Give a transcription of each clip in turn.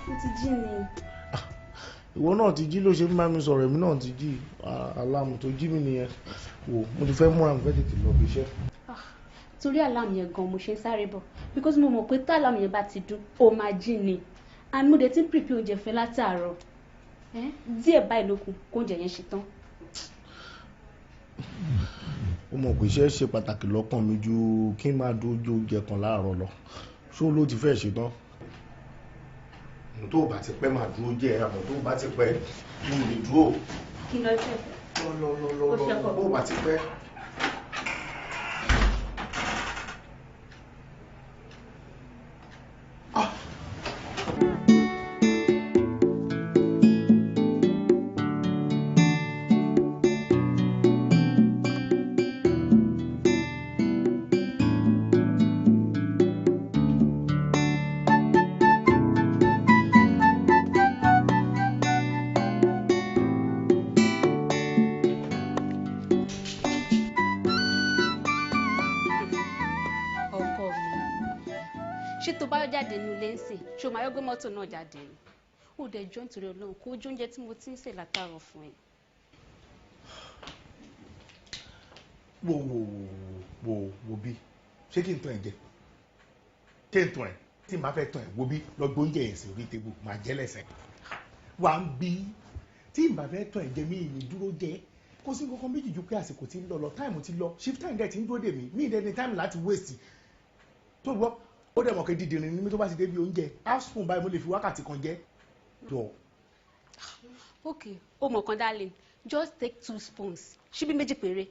Mo ti jí ni. Ìwọ náà ti jí ló ṣe ń bá mi sọ̀rọ̀, èmi náà ti jí. Aláàmù tó jí mi nìyẹn. Wò mo ti fẹ́ múra mo fẹ́ tètè lọ bí iṣẹ́. Torí aláàmù yẹn gan mo ṣe ń sáré bọ̀ because mo mọ̀ pé tá aláàmù yẹn bá ti dún ó máa jí ni and mo dẹ̀ ti ń prepare oúnjẹ fẹ́ látàárọ̀ díẹ̀ báyìí ló kù kóúnjẹ yẹn ṣe tán. Ó mọ̀ pé iṣẹ́ ṣe pàtàkì lọ́kàn mi ju kí n máa dójú oúnjẹ kan láàárọ̀ lọ. Ṣó ló ti fẹ́ ṣe tán? Tó o bá ti pẹ́ máa dúró jẹ́ àmọ́ tó o bá ti pẹ́ mi ò lè dúró. Kí ló ṣe fẹ́? Lọ bó o bá ti pẹ́. Jáde ní ilé ń sìn ṣé o máa yọ gbé mọ́tò náà jáde ni ó dẹ̀ jọ́ nítorí Ọlọ́run kó ojú oúnjẹ tí mo ti ń sè látàárọ̀ fún ẹ. wo bí ṣé kí n tàn ẹ jẹ kí n tàn ẹ tí màá fẹ́ tàn ẹ wo bí lọ gbóúnjẹ yẹn sí orí tébù màá jẹ lẹ́sẹ̀ wà ń bí tí màá fẹ́ tàn ẹ jẹ mí ìní dúró jẹ kó sí kankan méjì ju pé àsìkò tí ń lọ táìmù ti lọ shift time dẹ̀ ti ń dúró dè mí ìdẹ́ni táìmù láti waste tó gbọ́ ó dẹ̀ mọ̀ kí dídìrín ní mi tó bá ti débi oúnjẹ half spoon báyìí mo lè fi wákàtí kan jẹ jọ. ok o mọ̀ kan darling just take 2 spoons ṣíbí méjì péré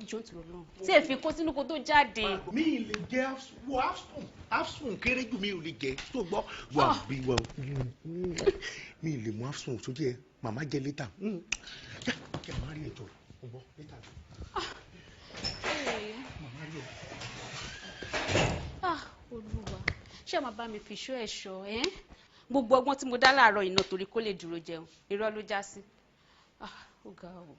jọ tó lọ tí ẹ fi kó sínú kó tó jáde. mi ì lè jẹ half spoon kéré jù mi ò lè jẹ tó gbọ́ wà bí wà mi ì lè mú half spoon sójú ẹ màmá jẹ létà kí ẹ má rí ètò ọgbọ létà màmá rí ètò. Olúwa ṣé máa bá mi fi ṣó ẹ̀ṣọ́ gbogbo ọgbọ́n tí mo dá láàárọ̀ iná torí kó lè dúró jẹun irọ́ ló já sí ó ga o.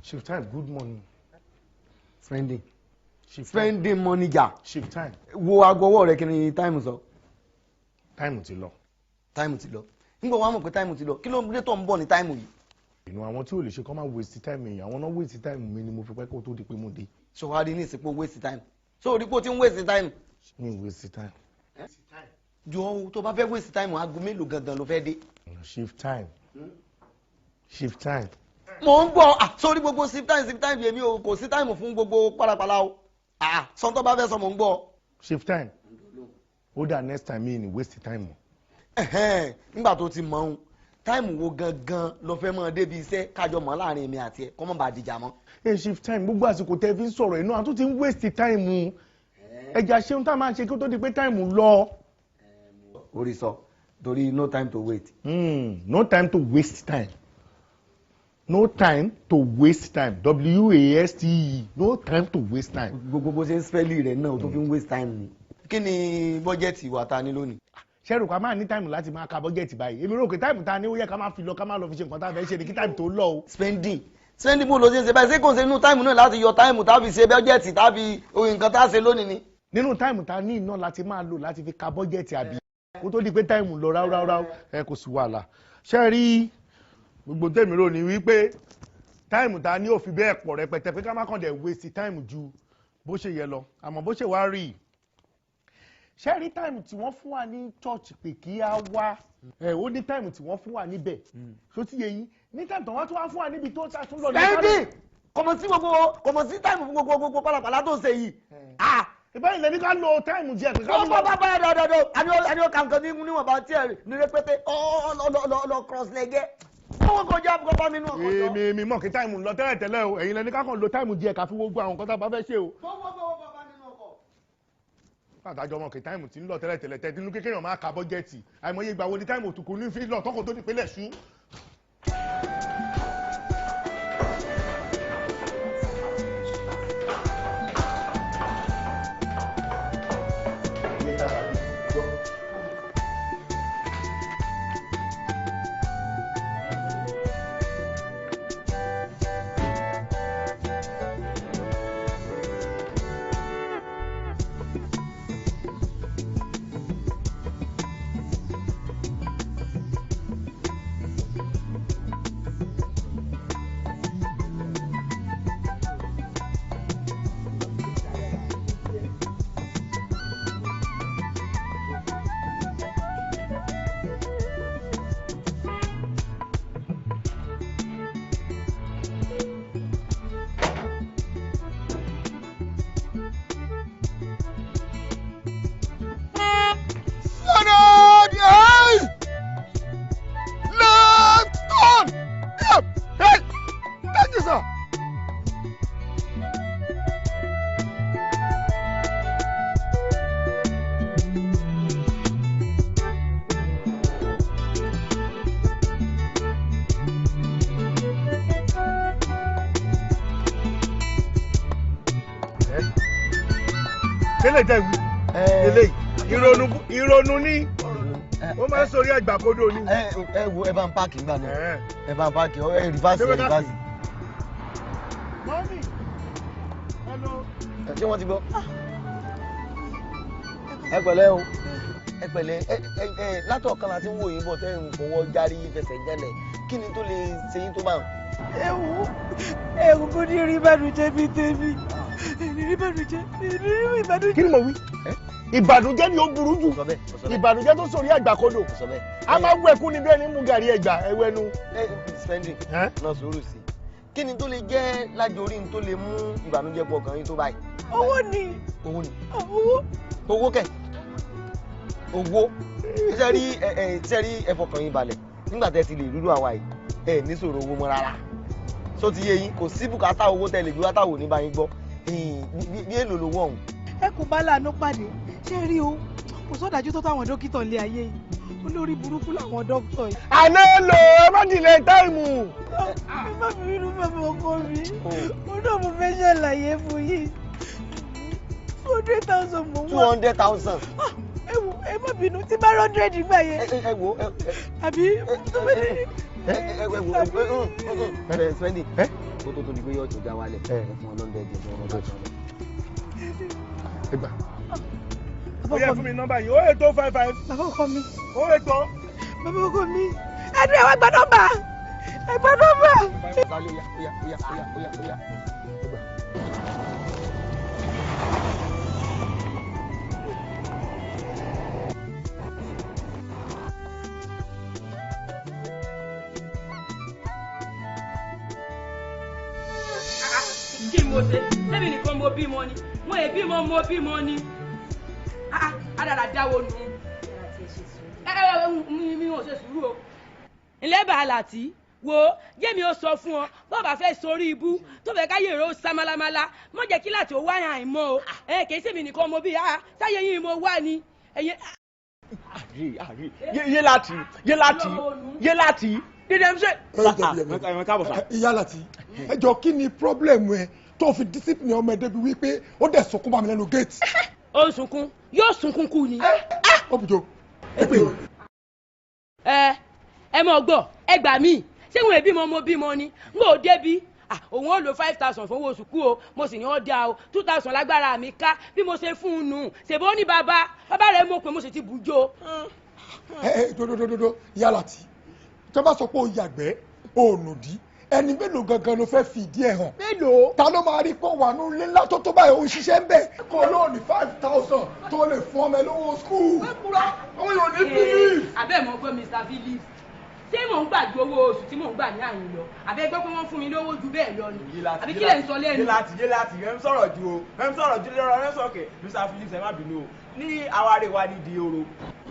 Shift time, good morning. Friending. Shift Friending manager. Shift time. Wo aago ọwọ́ rẹ kí ni time sọ? Time ti lọ. Time ti lọ. Nígbà wọ́n mọ̀ pé time ti lọ. Kí ló dé tó ń bọ̀ ní time yìí? Inú àwọn tí ò lè ṣe kọ́ máa waste time yìí. Àwọn náà waste time mi ni mo fi pẹ́ kó tó di pé mo dé. Ṣọwárí ní ìsìnkú waste time. So orí pé o ti ń waste time. Mi waste time. Jọ̀ọ́ tó bá fẹ́ waste time aago mélòó gangan ló fẹ́ dé? Shift time. Shift time. Mo ń gbọ́ sórí gbogbo shift time yèmí o kò sí time fún gbogbo pálapàla o. Sọ tó bá fẹ́ sọ mo ń gbọ́. Shift time. Ó dà next time mi ni waste time. Nígbà tó ti mọ̀ ọ́n time wo gangan ló fẹ́ mọ́ débi iṣẹ́ kájọ mọ́ láàrin èmi àti ẹ̀ kọ́ mọ́ bá dìjà mọ́. Shift time gbogbo àsìkò tẹ́ fi ń sọ̀rọ̀ inú àtúntì ń waste time. Ẹja ṣeun tá a máa ṣe kí ó tó di pé time lọ. Orí sọ torí no time to wait. No time to waste time. no time to waste time waste no time to waste time. gbogbo ṣe ń spẹ́lì rẹ̀ náà tó fi ń waste time ni. kí ni bọ́jẹ̀tì wa ta ní lónìí. ṣẹ́rù ká máa ní táìmù láti máa ka bọ́jẹ̀tì báyìí èmi rò pé táìmù ta ni ó yẹ ká máa fi lọ ká máa lọ fi ṣe nǹkan tá a fẹ́ ṣe ni kí táìmù tó lọ o. spending bó ló ṣe ń ṣe báyìí ṣé kò ṣe inú táìmù náà láti yọ táìmù tàbí ṣe bọ́jẹ̀tì tàbí oyin nǹkan tá a ṣe lónìí ni. nínú táìmù ta ní iná láti máa lò láti fi ka bọ́jẹ̀tì àbí kó tó di pé táìmù lọ ráúráú ẹ kò sí wàhálà ṣe rí gbogbo tèmi rò ní wípé táìmù ta ní òfin bẹ́ẹ̀ pọ̀ rẹpẹtẹ pé ká má kàn dẹ̀ waste táìmù ju bó ṣe yẹ lọ àmọ́ bó ṣe wá rí ṣe rí táìmù tí wọ́n fún wa ní church pé kí á wá ó ní táìmù tí wọ́n fún wa níbẹ̀ tó ti yẹ yín ní táìmù tí wọ́n tún wá fún wa níbi tó ta tún lọ ní sáré. kọ̀mọ̀ sí táìmù fún gbogbo pàlàpàlà tó ṣe yìí. ìbáyìí lẹ́ni ká lo táìmù jẹ́ pé ká lọ. bá dọ̀dọ̀ àní ó kàn kan ní níwọ̀nba tí ẹ̀ ní rẹpẹtẹ lọ cross lẹ́gẹ́. owó kọjá bá mi nù ọkọ̀ jọ. èmi mọ̀ kí táìmù lọ tẹ́lẹ̀ o ẹ̀yin lẹ́ni ká kàn lo táìmù jẹ́ ká fi gbogbo àwọn nǹkan tá a bá fẹ́ ṣe o. àtàjọ ọmọ kì táìmù tí ń lọ tẹ́lẹ̀ tẹ́lú kékeré máa ka bọ́jẹ́tì àìmọye ìgbà wo ni táìmù òtùkù ní fi lọ tọ́kọ̀ tó di pélé ṣú. Kele jẹ́ ìrònú ní ó máa ń sórí àgbàkodò ní. ẹ wo ẹ bá ń páàkì nígbà náà ẹ bá ń páàkì ẹ rìfáàsì. mọ́mí hello. ṣé wọ́n ti gbọ́. ẹ pẹ̀lẹ́ o ẹ pẹ̀lẹ́ látọ̀ọ̀kan láti ń wò yín bọ̀ tẹ́ ń fọwọ́ járí fẹsẹ̀ jẹ́lẹ̀ kí ni tó lè ṣe yín tó bá wọn. ewu kò ní rí ìbànújẹ́ bíi tèmi rí ìbànújẹ́. kí ni mo wí ìbànújẹ́ ni ó burú jù ìbànújẹ́ tó sórí àgbàkodò a máa wú ẹkún níbi ẹni mú gàrí ẹgbà ẹwẹnu. spending náà sùúrù sí kí ni tó lè jẹ́ lájorí tó lè mú ìbànújẹ́ pọ̀ kàn yín tó báyìí. owó ni. owó kẹ̀ owó sẹ́rí ẹ̀fọ̀kàn yín balẹ̀ nígbà tẹ́ ti lè rúrú àwa yìí ẹ̀ níṣòro owó mọ́ rárá so ti yé yín kò sí bùkátà owó tẹ́ lè gbé wátà wò ní báyìí gbọ́ bí èlò lówó ọ̀hún. ẹ kò bá láàánú pàdé ṣé rí o kò sọ́dájú tó táwọn dókítà ilé ayé yìí olórí burúkú làwọn dókítà yìí. àná èlò ẹ má dìlẹ̀ táìmù. ẹ má fi inú bàbá ọkọ mi mo náà mo fẹ́ ṣàlàyé fún yìí 200,000 mo wá. 200,000. ẹ má bínú tí bá 100 gbà yẹn. ẹ wo àbí spending kó tó di pé yóò tó já wálẹ̀ fún ọlọ́dẹ ẹ̀jẹ̀ fún ọmọdé ọ̀sán. ẹ gbà. ó yẹ fún mi nọ́mbà yìí 08055. bàbá ọkọ mi. 080. bàbá ọkọ mi. ẹ dúró ẹ wá gba nọ́mbà. ẹ gba nọ́mbà. kí mo ṣe lẹ́bi nìkan mo bímọ ni mo è bímọ mo bímọ ni adàdà dáwọ́ nù mi ò ṣe sùúrù o. ilé bàálà tí wo jẹ́mi ó sọ fún ọ bó bá fẹ́ sórí ibú tó fẹ́ ká yèrò sámálámálá mọ́ jẹ́ kí láti ó wá yàn àìmọ́ o kì í ṣèmi nìkan mo bí táyé yín mo wá ni. dídẹ̀ ń ṣe. ìyá láti ẹjọ́ kí ni problem ẹ tó fi discipline ọmọ ẹ débi wípé ó dẹ̀ sunkún bá mi lẹ́nu gate. ó sunkún yóò sunkún kú ni. ó bùjọ. ẹ mọ̀ gbọ́ ẹ gbà mí ṣé wọn èbí mo bímọ ni n kò débi òun ó lo 5,000 fún owó sùkú o mo sì ní ó dá o 2,000 lágbára mi ká bí mo ṣe fún un nù ṣèbó ní bàbá rẹ̀ mọ̀ pé mo sì ti bùjọ. dodododo yálà tí tó bá sọ pé ó yàgbẹ́ òònùdí ẹni mélòó gangan ló fẹ́ fi ìdí ẹ̀ hàn. mélòó. ta ló máa rí pé wà ní ilé ńlá tó báyìí òun ṣiṣẹ́ ń bẹ̀. kó lóò ní 5,000 tó lè fún ọmọ ẹ lówó skul. àwọn yóò ní bílíf. abẹ́ mọ̀ pé Mr. Phillips ṣé mò ń gbàgbé owó oṣù tí mò ń gbà ní àyìn lọ àbẹ́ gbọ́ pé wọ́n fún mi lówó ju bẹ́ẹ̀ lọ ni àbí kí lè ń sọ lẹ́nu. yé láti ẹ ń sọ̀rọ̀ ju o ẹ ń sọ̀rọ̀ ju lọ́rọ̀ ẹ ń sọ̀kẹ́ Mr. Phillips ẹ má bínú o ní àwárí wa ní di oro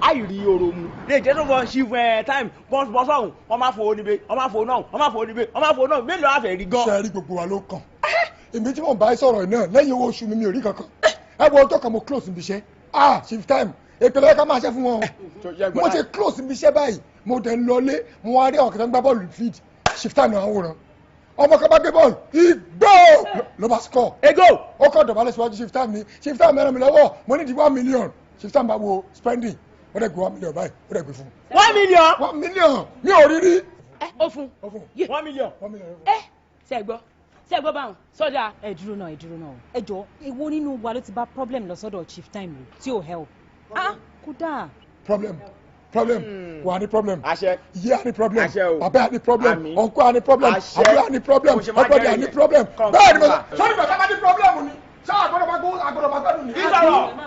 àìrí oro mu lè jẹ́ tó fọ ṣífù time bọ́ sọ̀hún wọ́n máa fowó níbẹ̀ wọ́n máa fowó náà wọ́n máa fowó níbẹ̀ wọ́n máa fowó náà mélòó àfẹ́ rí gan. ṣe rí gbogbo wa ló kàn èmi tí mò ń bá ẹ sọ̀rọ̀ náà lẹ́yìn owó oṣù mi ò rí kankan ẹ wo ọjọ́ kan mo close níbi iṣẹ́ shift time èpèlè ẹ̀ka máa ṣe fún wọn o mo ṣe close níbi iṣẹ́ báyìí mo dẹ̀ ń lọlé mo wá rí àwọn kẹta ń gbá bọ́ọ̀lù field shift time náà wòran ọmọ kan bá gbé bọ́ọ̀lù igbó ló bá score ego ó kọ́ dọ̀bálẹ̀ síwájú shift time ni shift time mẹ́rin mi lọ́wọ́ mo ní di 1 million shift time bá wo spending ó dẹ̀ gbé 1 million báyìí ó dẹ̀ gbé fún 1 million. 1 million mi ò rí rí. ó fún 1 million. ṣe gbọ́ báwọn sọ́jà. ẹ dúró náà ẹ jọ èwo nínú wa ló ti bá problem lọ sọ́dọ̀ chief time rò tí ò help. kódà. problem wà ní problem àṣẹ ìyá ní problem àṣẹ o bàbá ní problem ọ̀nkọ́ ní problem àṣẹ àbúrò ní problem ọgbọ́dọ̀ ní problem bẹ́ẹ̀ ni mo sọ́ni bàtà bá ní problem ni ṣáà àgbọ̀dọ̀ bá gbọ́ àgbọ̀dọ̀ bá gbẹ́dùn ní.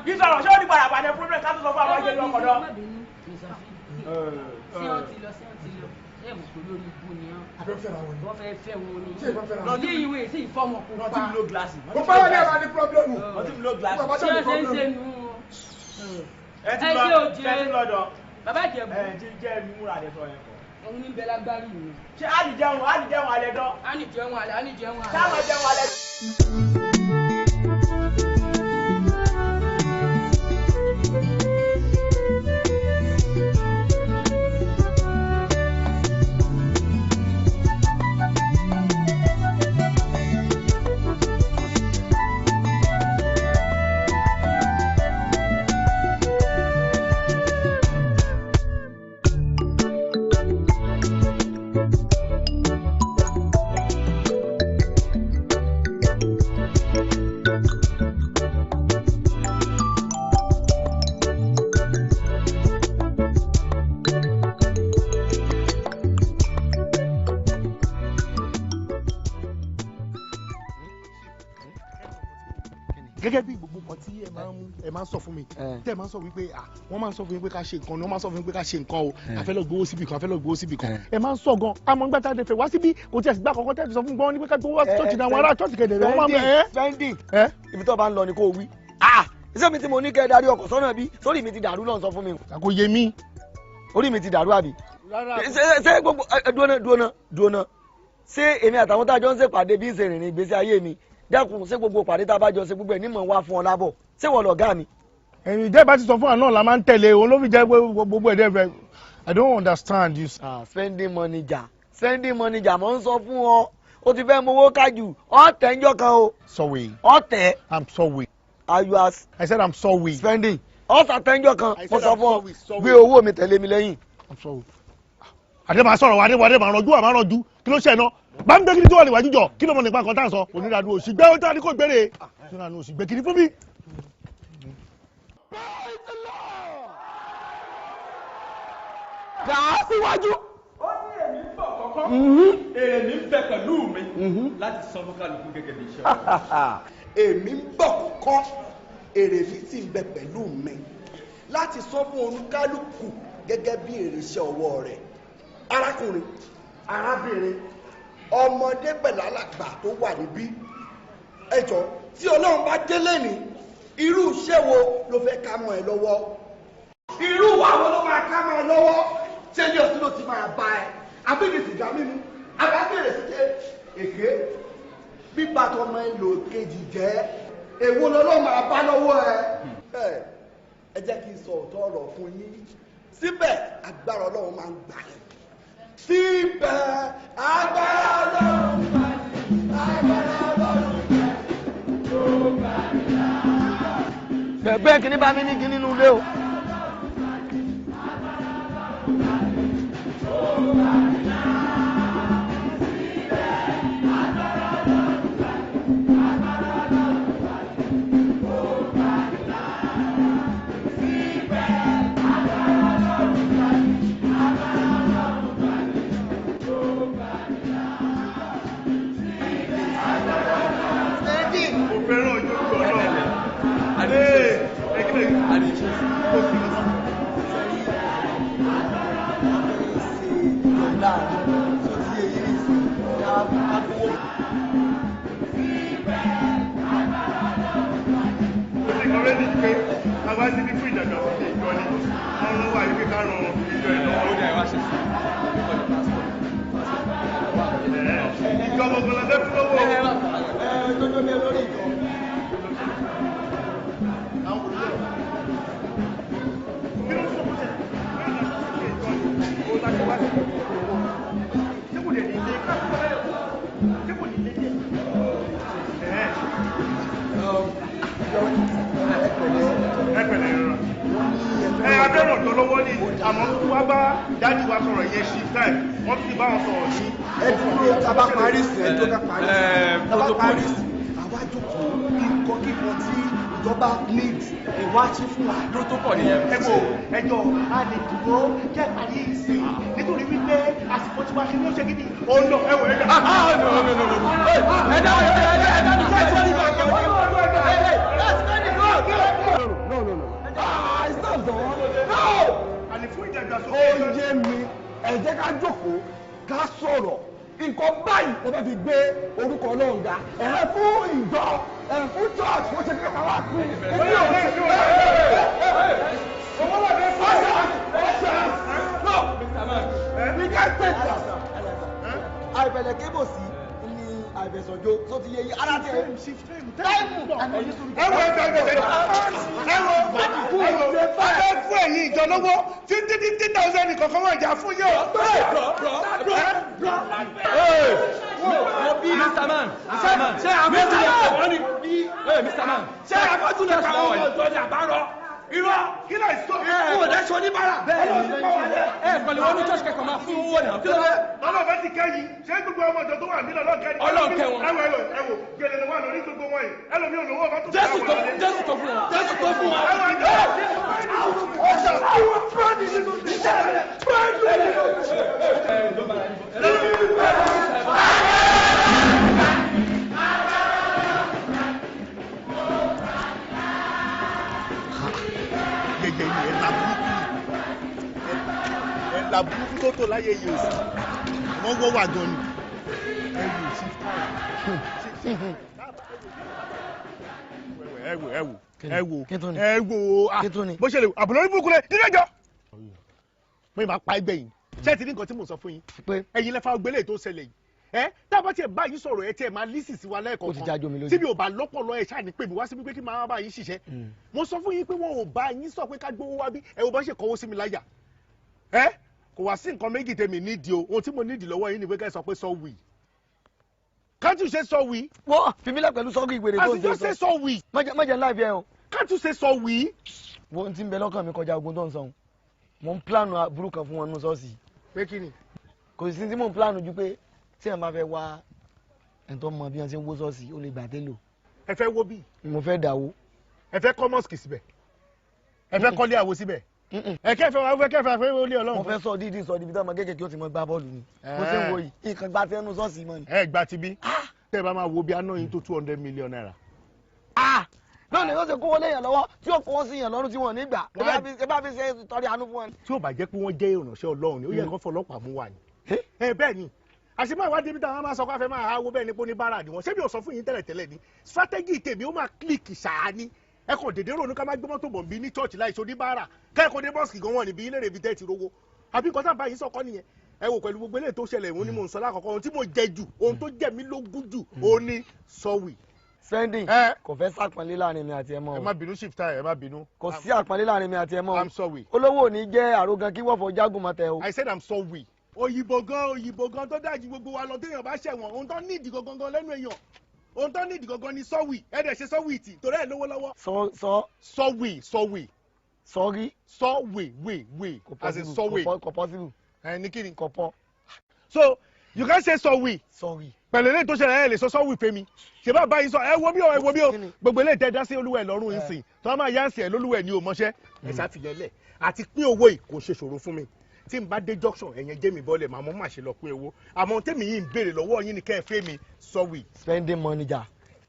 kí sọ̀rọ̀ ṣé ó ní padà bá ní problem ká tó sọ fún àwọn ẹgbẹ́ ọkọ̀ náà. ṣé wọ́n ti lọ ẹ̀ mọ̀ pé lórí ibú ni wọ́n fẹ́ wọn ni lọ́dí ìwé sí ìfọ́mọ̀kú pa. wọ́n ti lo gíláàsì. mo bá wọn ní ẹ̀rọ ní problem. wọ́n ti lo gíláàsì. ṣé ẹ ṣe ń ṣe nù. ẹ ti lọ́dọ̀. bàbá Ìjẹ̀bú. ti jẹ́ ẹni múra rẹ̀ sọ yẹn kọ́. òun ní bẹ́lá gbárí mi. ṣé á ní jẹun alẹ́ dán. á ní jẹun alẹ́. sáwọn jẹun alẹ́. gẹ́gẹ́ bí gbogbo nǹkan tí ẹ máa ń sọ fún mi tẹ́ ẹ máa ń sọ wípé wọ́n máa ń sọ fún mi pé ká ṣe nǹkan ni wọ́n máa ń sọ fún mi pé ká ṣe nǹkan o àfẹ́ lọ gbowó síbì kan ẹ máa ń sọ gan àmọ́ nígbà tá a fẹ́ wá síbí kò tí ẹ sì gbà kọ́kọ́ tẹ́ ẹ sọ fún gbọ́n ní pé ká gbowó ṣọ́ọ̀ṣì náà àwọn ará ṣọ́ọ̀ṣì kẹ̀dẹ̀ rẹ̀ wọ́n máa ń bẹ̀ spending ibi tó bá ń lọ ni kò wí. iṣẹ́ mi tí mo ní kẹ́ ẹ darí ọkọ̀ sọ́nà bí sórí mi ti dàrú lọ́n sọ fún mi. kò yé mi. orí mi ti dàrú àbí. ṣé gbogbo dúnà ṣé èmi àtàwọn tá a jọ ń ṣèpàdé bí ìṣèrìnrìn ìgbésí ayé mi dẹ́kun ṣé gbogbo pàdé tá a bá jọ ṣe gbogbo ẹ̀ nímọ̀ wá fún ọ lábọ̀ ṣé wọ́n lọ̀gá mi. ẹ̀yin ìjẹ́ ìbá ti sọ fún àná la máa ń tẹ̀lé òun ló fi jẹ́ gbogbo ẹ̀dẹ́ rẹ̀ I don't understand you. spending manager mo ń sọ fún ọ o ti fẹ́ mowó kájú ọ̀tẹ̀ ń jọ kan o. sorry. ọ̀tẹ̀. I'm sorry. I said I'm sorry. spending ọ̀tẹ̀ ń jọ kan mo sọ fún ọ gbé owó mi tẹ̀lé mi lẹ́yìn. I'm sorry. àdé máa sọ̀rọ̀ adé máa rànjú kí ló ṣe náà bá ń gbé kiri tó wà níwájú jọ kí ló mọ nípa nǹkan tá à ń sọ onírànú òsì gbé ó tá ní kò gbére onírànú òsì gbé kiri fún mi. dàá síwájú. ó ní èmi ń bọ̀ kọ́kọ́ èrè mi ń bẹ pẹ̀lú mi láti san fún kálukú gẹ́gẹ́ bí iṣẹ́ ọ̀rọ̀. èmi ń bọ̀ kọ́kọ́ èrè mi sì ń bẹ pẹ̀lú mi láti san fún olúkálùkù gẹ́gẹ́ bí èrè iṣẹ́ ọwọ́ rẹ̀ arákùnrin arábìnrin ọmọdé pẹ̀lú alàgbà tó wà níbí ẹjọ́ tí ọlọ́run bá délé ní irú iṣẹ́ wo ló fẹ́ ká mọ́ ẹ lọ́wọ́ irú wa wo ló máa ká mọ́ ẹ lọ́wọ́ ṣé ní ọtí ló ti máa bá ẹ abíbi sìgá mímu abábẹ̀rẹ̀ sí ṣe èké bíbá tó ọmọ ẹ lò kejì jẹ́ èwo lọ́lọ́ máa bá lọ́wọ́ ẹ ẹ jẹ́ kí n sọ ọ̀tọ̀ ọ̀rọ̀ fún yín síbẹ̀ agbára ọlọ́run máa ń gbà yẹn síbẹ̀ agbára Ọlọ́run gbà ní agbára Ọlọ́run gbà ní tó gbà ní là. bẹ́ẹ̀ kí ni bá mi ní kí nínú ilé o. ẹjọ́ a lè dúró kẹ́ parí ìsìn nítorí wípé àsìkò tí wá ṣe ní ó ṣe gidi ó ń lọ ẹwọ̀ ẹ̀dá. ó yé mi ẹ jẹ́ ká jókòó ká sọ̀rọ̀ nǹkan báyìí ẹ bá fi gbé orúkọ Ọlọ́run ga ẹ fún ìjọ ẹ fún church wọ́n ṣe kí ká wá pín. àìbẹ̀lẹ̀ kébò sí ní àìbẹ̀sọ̀jọ́ tó ti yẹ yí ara tẹ̀ táìmù ẹwọ fún ẹ̀yin ìjọ lọ́wọ́ 50,000 nìkan wọ́n jà fún yóò. ṣé àbọ̀túnlẹ̀ kàwọn ọmọ ìjọ ní àbárọ̀ irọ́ kí náà sọ fún ọ̀dẹ́ sọ ní bára bẹ́ẹ̀ pẹ̀lú wọn ní church kẹkọ̀ọ́ máa fún owó náà kí ló dé. ọlọ́ọ̀bẹ ti kẹ́yìn ṣé gbogbo ọmọ ìjọ tó wà nílò ọlọ́ọ̀kẹ́ni. ọlọ́ọ̀kẹ́ wọn. ẹwọ gẹlẹ wà lórí gbogbo wọn yìí ẹlòmí olówó ọba tó jésù tó fún wọn jésù tó fún wọn. ẹ̀là burúkú tó tó láyé yìí ò sí wọ́n wọ́ wà gan ni ẹwò bó ṣe lè àbúrò orí burúkú lẹ nílẹ̀jọ́ pé máa pa ẹgbẹ́ yìí ṣé ti ní nǹkan tí mo sọ fún yín ẹ̀yin lẹ́fà ògbélé tó ṣẹlẹ̀ yìí tá a bá tiẹ̀ bá yín sọ̀rọ̀ ẹ tiẹ̀ máa lísì sí wa lẹ́ẹ̀kọ̀ọ̀kan tí mi ò bá lọ́pọ̀lọ́ ẹ̀ ṣáà ní pè mí wá síbi pé kí máa bá yín ṣiṣẹ́ mo sọ fún yín pé wọn ò bá yín sọ pé ká gbówó wá bí ẹ ò bá ṣe kọ́wó sí mi láyà kò wá sí nǹkan méjì tèmi nídìí o ohun tí mo nídìí lọ́wọ́ yín ni pé ká sọ pé sọ wì can't you say sọ wì. wọ́n fìmílẹ̀ pẹ̀lú sọ́ọ́gì ìgbèrè tó ń jẹ́ sọ. as you just say sọ wì. mọ̀jẹ̀ láì fi ẹ o. can't you say sọ wì. wọ́n ti ń bẹ lọ́kàn mi kọjá ogun tó ń sọ mo ń plánù aburú kan fún wọn nínú ṣọ́ọ̀ṣì. pé kí ni. kò sí tí mo ń plánù ju pé tí ẹ̀ máa fẹ́ wá ẹ̀ńtọ́ mọ bí wọ́n ṣe ń wó ṣọ́ọ̀ṣì ó lè gbà télò. ẹ fẹ́ wó bí. mo fẹ́ dàwó. ẹ fẹ́ kọ́ mọ́sìkì síbẹ̀ ẹ fẹ́ kọ́lé àwo síbẹ̀ ẹ kẹfẹ wa fẹ́ kẹfẹ fẹ́ wọlé Ọlọ́run. mo fẹ́ sọ dídí sọ níbi tí ọmọ kékeré ó ti mọ gbá bọ́ọ̀lù ni mo ṣe ń wo yìí nǹkan gba tẹnu ṣọ́ọ̀ṣì mọ́ ni. ẹ gba ti bí tẹ bá máa wo bí aná yín tó 200 million naira. náà ni yóò ṣe kówó léèyàn lọ́wọ́ tí yóò fọwọ́ sí yàn lọ́rùn tí wọ́n ní gbà ẹ bá fi ṣe tọrẹ àánú fún wọn. tí ó bá jẹ́ pé wọ́n jẹ́ ìránṣẹ́ Ọlọ́run ni ó yẹ kó fọlọ́pàá mú wa ni. bẹ́ẹ̀ ni àṣemọ́ ìwádìí bí táwọn máa sọ káfẹ́ máa háwó bẹ́ẹ̀ ni pé ó ní bára ni wọ́n ṣé bí ò sọ fún yín tẹ́lẹ̀tẹ́lẹ̀ ni strategy tèmi ó máa kílìkì ṣáá ni ẹ kò dédé ronú ká má gbé mọ́tò bọ̀ bí ní church láì sóní bára kẹ́ẹ̀kọ́ dé bọ́ọ̀sì gan wọn níbi ilé rẹ̀ bí tẹ́ ti rówó àbí nǹkan tábà yìí sọ̀kọ́ nìyẹn ẹ wò pẹ̀lú gbogbo eléyìí tó ṣẹlẹ̀ ìwọ́n ni mò ń sọ lákọ̀ọ́kọ́ ohun tí mo jẹ jù ohun tó jẹ mí lógún jù ó ní sọ́wì. sẹ́ndì kò fẹ́ sàpọ́nlé láàrin mi àti ẹ mọ́ o. ẹ má bínú shifta ẹ má bínú. kò sí àpọ́nlé láàrin mi àti ẹ mọ́ o. I'm sorry. olówó ò ní jẹ́ àrògàn kí wọ́n fọ jágùn mọ́ tẹ o. I said I'm sorry. òyìnbó gan tó dájú gbogbo wa lọ téèyàn bá ṣẹ̀wọ̀n ohun tó nídìí gangan lẹ́nu èèyàn ohun tó nídìí gangan ni sọ́wì ẹ̀dẹ̀ ṣe sọ́wì tì torí ẹ̀ lówó lọ́wọ́. sọ́wì sọ́rí wì as in sọ́wì kò possible ní kí ni kò pọ̀. so you can say sọ́wì sọ́rí pẹ̀lú eléyìí tó ṣẹlẹ̀ ẹ̀ lè sọ sọ́wì fẹ́mi ṣe bá báyìí sọ ẹ wo bí o gbogbo eléyìí tẹ́ dá sí olúwẹ̀ lọ́rùn ìsìn tó máa yá sí ẹ̀ lólúwẹ̀ ni o mọṣẹ́ ẹ̀ ṣàfihàn àti pín owó yìí kò ṣe ṣòro fún mi tí n bá dé junction ẹ̀yẹn jẹ́ mi bọ́ọ̀lẹ̀ màmú má ṣe lọ pín owó àmọ́ tèmi yìí ń béèrè lọ́wọ́ yín ni kẹ́ ẹ fẹ́ mi sọ́wì. spending money jà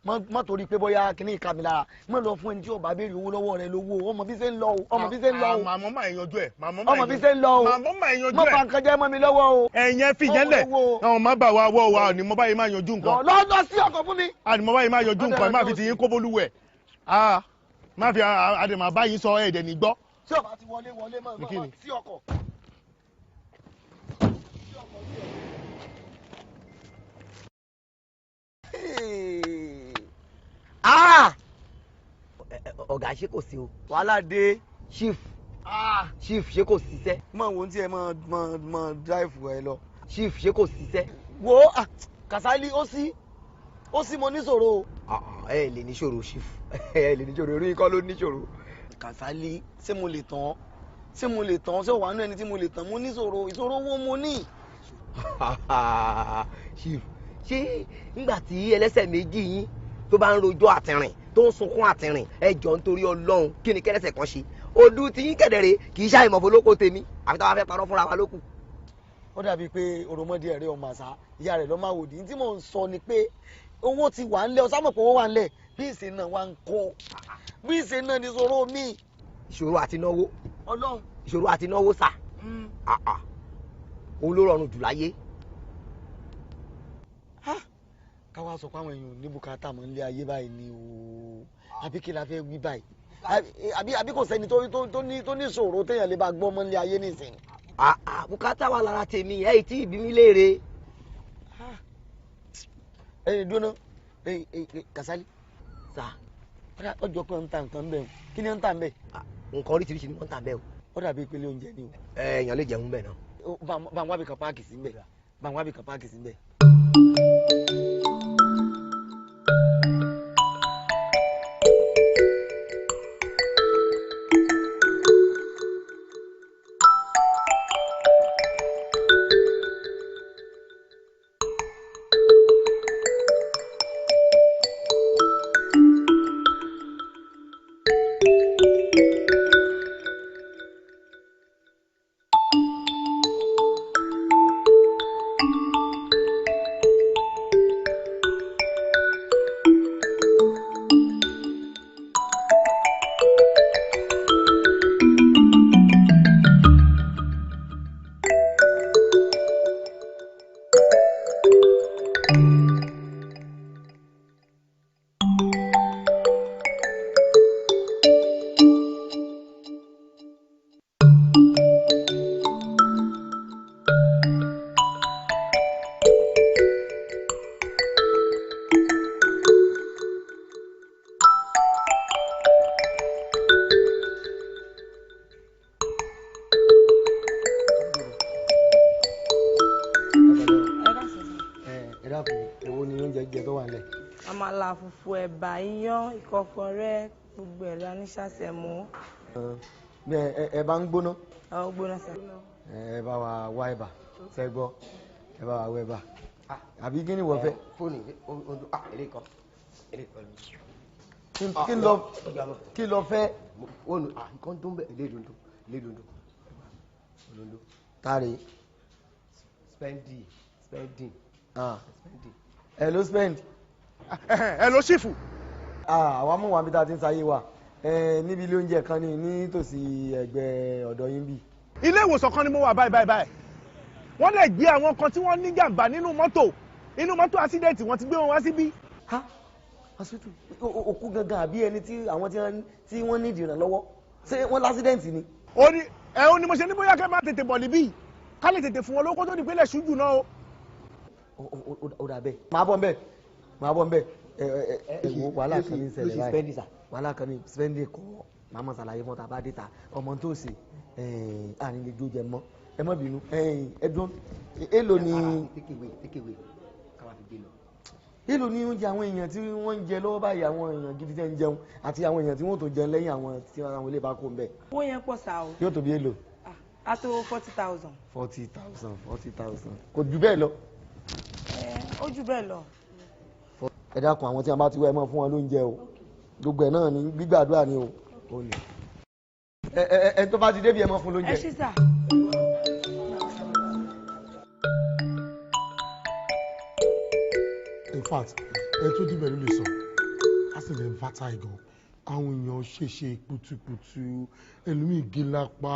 má torí pé bóyá kíní ìka mi lára má lọ fún ẹni tí ò bá béèrè owó lọ́wọ́ rẹ lówó ọmọ bí ṣe ń lọ o ọmọ bí ṣe ń lọ o màmú má yanjú ẹ̀ ọmọ bí ṣe ń lọ o màmú má yanjú ẹ̀ má fa nǹkan jẹ́ mọ́ mi lọ́wọ́ o. ẹ̀yẹn fìyẹn lẹ̀ àwọn má bà wá wọ́ wa ni mo báyìí má yanjú nǹkan. lọ́jọ́ sí ọkọ̀ fún mi. àni mo báyìí má yanjú nǹkan má fi ti yín kóbólúwẹ̀ má fi àdèmà báyìí sọ ẹ̀ẹ́dẹ̀ ní gbọ́. tí ọba ti wọlé mọ́ sí ọkọ̀. ọ̀gá ṣé kò sí o. wàhálà dé chief ṣé kò síṣẹ́. mọ wo ti ẹ mọ drive ẹ lọ. chief ṣé kò síṣẹ́. wo Kasali ó sì mo níṣòro. ẹ lè níṣòro chief ẹ lè níṣòro orí kọ́ ló níṣòro. Kasali ṣé mo lè tán ṣé wàá nú ẹni tí mo lè tán mo níṣòro ìṣòro owó mo ní. chief ṣé nígbà tí ẹlẹ́sẹ̀ méjì yín tó bá ń rojọ́ àtìrìn tó ń sunkún àtìrìn ẹ jọ̀ọ́ nítorí Ọlọ́run kí ni kẹ́lẹ́sẹ̀ kan ṣe ojú tí yín kẹ̀dẹ̀rẹ̀ kì í ṣàìmọ̀ fún lóko tèmi àfi táwa fẹ́ parọ́ fúnra wa lókù. ó dàbí pé òròmọdé ẹ̀rẹ́ ọmọ àṣà ìyá rẹ̀ lọ́mọ àwòdì tí mò ń sọ ni pé owó ti wà ńlẹ̀ ọ̀sán mọ̀ pé owó wà ńlẹ̀ bí ìṣe náà wà ń kọ́ bí ìṣe náà ní ìṣòro mi. ìṣòro àti náwó Ọlọ́run ìṣòro àti náwó sà òun ló rọrùn jù láyé. káwá sọ pé àwọn èèyàn ní bùkátà mọ́ nílé ayé báyìí ni o àbí kí la fẹ́ wí báyìí àbí kò sẹ́ni tó ní ìṣòro téèyàn lè bá gbọ́ mọ́ nílé ayé nìsín. bùkátà wà lára tèmi ẹ̀ tí ìbí mi léèrè. ẹ̀yin dúró Kasali sà ọjọ́ pé ń ta nǹkan bẹ́ẹ̀ kí ni ń ta bẹ́ẹ̀. nǹkan oríṣiríṣi ni wọ́n ń ta bẹ́ẹ̀ o. ó dàbí ìpele oúnjẹ ni o. èèyàn lè jẹun bẹ́ẹ̀ náà. bá ń wábì kan páàkì sí bẹ́ẹ̀. àmàlà fùfú ẹ̀bà iyán ìkọ́kọrẹ́ gbogbo ẹ̀ la ní ṣàṣẹ mọ́. ẹ bá ń gbóná. àwọn gbóná sá. ẹ bá wa wá ẹ̀bà ṣe gbọ́ ẹ bá wa wá ẹ̀bà àbí kí ni wọ́n fẹ́. fóònù èrè kan kí lọ fẹ́. fóònù nǹkan tó ń bẹ̀ ilé dondo. tari. spending. ẹ ló spend. ẹ ló ṣìfù. àwa mú wa bí ta ti ń sáyé wa níbi ilé oúnjẹ kan ní nítòsí ẹgbẹ́ ọ̀dọ̀ yín bí. ilé ìwòsàn kan ni mo wà báyìí wọ́n lè gbé àwọn kan tí wọ́n ní jàǹbá nínú mọ́tò accident wọ́n ti gbé wọn wá síbí. hospital òkú gangan àbí ẹni tí àwọn tí wọ́n ní ìdìrànlọ́wọ́ ṣé wọ́n lásídẹ̀ǹtì ni. ó ní mo ṣe ní bóyá kẹ́ máa tètè bọ̀ níbí ká lè tètè fún wọn lówó tó di pélé ṣújù náà o. ó dà bẹ́ẹ̀ máa bọ̀ ń bẹ̀ ẹ̀wọ̀ wàhálà kan ní ṣẹlẹ̀ báyìí wàhálà kan ní spending kọ́ màmá ṣàlàyé fún tàbá dé ta ọmọ tó ṣe àní lè jójẹ mọ́ ẹ má bínú ẹdún èlò ni èlò ni oúnjẹ àwọn èèyàn tí wọ́n ń jẹ lọ́wọ́ báyìí àwọn èèyàn gidi tẹ́ ń jẹun àti àwọn èèyàn tí wọ́n tó jẹun lẹ́yìn àwọn tí àwọn ilé bá kó ń bẹ̀. owó yẹn pọ̀ sá o. yóò tó bí èlò. a tó 40,000. 40,000 kò jù bẹ́ẹ̀ lọ. ó jù bẹ́ẹ̀ lọ. ẹ dákun àwọn tí wọ́n bá ti wá ẹ mọ́ fún wọn lóúnjẹ o gbogbo ẹ̀ náà ni gbígbàdúrà ni o. ẹ tó bá ti débi ẹ mọ́ fún lóúnjẹ. ẹ ṣí sà. in fact ẹ tó dìbẹ̀ ló lè sọ á sì lè ń fata ìgàn àwọn èèyàn ṣèṣe putuputu ẹlòmíì gé lápá